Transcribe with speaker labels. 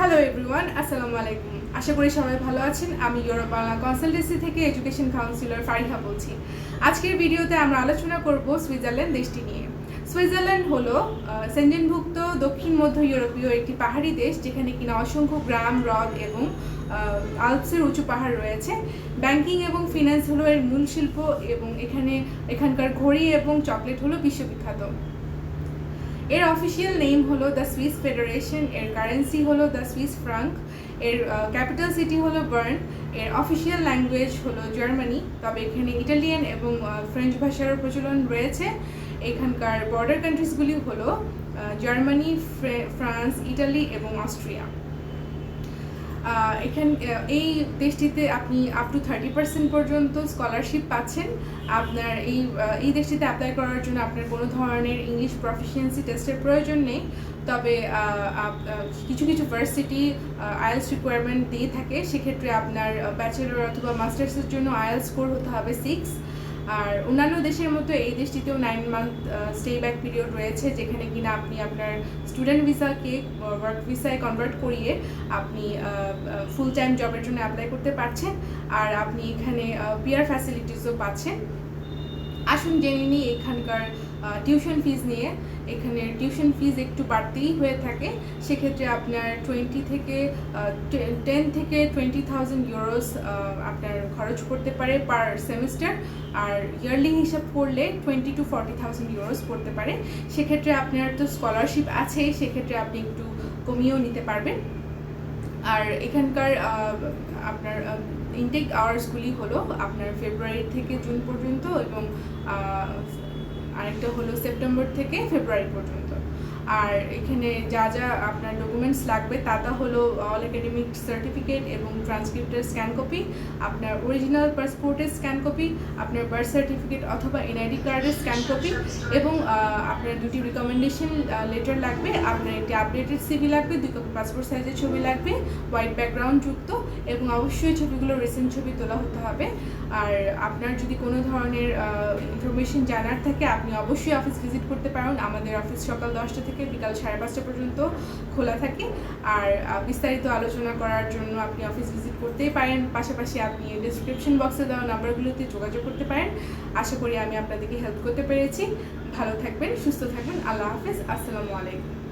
Speaker 1: Hello everyone, আসসালামু আলাইকুম। আশা করি সবাই ভালো আছেন। আমি ইউরোপ বাংলা কনসালটেন্সি থেকে এডুকেশন কাউন্সিলর ফারিহা বলছি। আজকের ভিডিওতে আমরা আলোচনা করব সুইজারল্যান্ড দেশটি নিয়ে। সুইজারল্যান্ড হলো সেনজেনভুক্ত দক্ষিণ মধ্য ইউরোপীয় একটি পাহাড়ি দেশ, যেখানে কিনা অসংখ্য গ্রাম, হ্রদ এবং আল্পসের উঁচু পাহাড় রয়েছে। ব্যাংকিং এবং ফিন্যান্স হলো এর মূল শিল্প এবং এখানকার ঘড়ি এবং চকলেট হলো বিশ্ববিখ্যাত। এর অফিসিয়াল নেম হলো দ্য সুইস ফেডারেশন, এর কারেন্সি হলো দ্য সুইস ফ্রাঙ্ক, এর ক্যাপিটাল সিটি হলো বার্ন, এর অফিসিয়াল ল্যাঙ্গুয়েজ হলো জার্মানি, তবে এখানে ইটালিয়ান এবং ফ্রেঞ্চ ভাষারও প্রচলন রয়েছে। এখানকার বর্ডার কান্ট্রিজগুলি হলো জার্মানি, ফ্রান্স, ইটালি এবং অস্ট্রিয়া। এই দেশটিতে আপনি আপ টু 30% পর্যন্ত স্কলারশিপ পাচ্ছেন। আপনার এই দেশটিতে অ্যাপ্লাই করার জন্য আপনার কোনো ধরনের ইংলিশ প্রফিসিয়েন্সি টেস্টের প্রয়োজন নেই, তবে কিছু কিছু ভার্সিটি আইএলস রিকোয়ারমেন্ট দিয়ে থাকে। সেক্ষেত্রে আপনার ব্যাচেলর অথবা মাস্টার্সের জন্য আইএলস স্কোর হতে হবে 6। আর অন্যান্য দেশের মতো এই দেশটিতেও 9 মান্থ স্টে ব্যাক পিরিয়ড রয়েছে, যেখানে কিনা আপনি আপনার স্টুডেন্ট ভিসাকে ওয়ার্ক ভিসায় কনভার্ট করিয়ে আপনি ফুল টাইম জবের জন্য অ্যাপ্লাই করতে পারছেন। আর আপনি এখানে পিআর ফ্যাসিলিটিসও পাচ্ছেন। আসুন জেনে নিই এখানকার টিউশন ফিজ নিয়ে। এখানে টিউশন ফিজ একটু বাড়তেই হয়ে থাকে। সেক্ষেত্রে আপনার 10 থেকে 20,000 ইউরোস আপনার খরচ করতে পারে পার সেমিস্টার। আর ইয়ারলি হিসাব করলে 20 to 40,000 ইউরোস পড়তে পারে। সেক্ষেত্রে আপনার তো স্কলারশিপ আছে, সেক্ষেত্রে আপনি একটু কমিয়েও নিতে পারবেন। আর এখানকার আপনার ইনটেক আওয়ার্সগুলি হলো আপনার ফেব্রুয়ারি থেকে জুন পর্যন্ত এবং আরেকটা হলো সেপ্টেম্বর থেকে ফেব্রুয়ারি পর্যন্ত। আর এখানে যা যা আপনার ডকুমেন্টস লাগবে তা হলো অল একাডেমিক সার্টিফিকেট এবং ট্রান্সক্রিপ্টের স্ক্যান কপি, আপনার অরিজিনাল পাসপোর্টের স্ক্যান কপি, আপনার বার্থ সার্টিফিকেট অথবা এনআইডি কার্ডের স্ক্যান কপি এবং আপনার 2টি রিকমেন্ডেশন লেটার লাগবে। আপনার একটি আপডেটেড সিভি লাগবে, 2 কপি পাসপোর্ট সাইজের ছবি লাগবে, হোয়াইট ব্যাকগ্রাউন্ড যুক্ত, এবং অবশ্যই ছবিগুলো রিসেন্ট ছবি তোলা হতে হবে। আর আপনার যদি কোনো ধরনের ইনফরমেশন জানার থাকে আপনি অবশ্যই অফিস ভিজিট করতে পারেন। আমাদের অফিস সকাল 10টা থেকে বিকাল 5:30 পর্যন্ত খোলা থাকে। আর বিস্তারিত আলোচনা করার জন্য আপনি অফিস ভিজিট করতেই পারেন। পাশাপাশি আপনি ডেসক্রিপশন বক্সে দেওয়া নাম্বারগুলোতে যোগাযোগ করতে পারেন। আশা করি আমি আপনাদেরকে হেল্প করতে পেরেছি। ভালো থাকবেন, সুস্থ থাকবেন। আল্লাহ হাফেজ, আসসালামু আলাইকুম।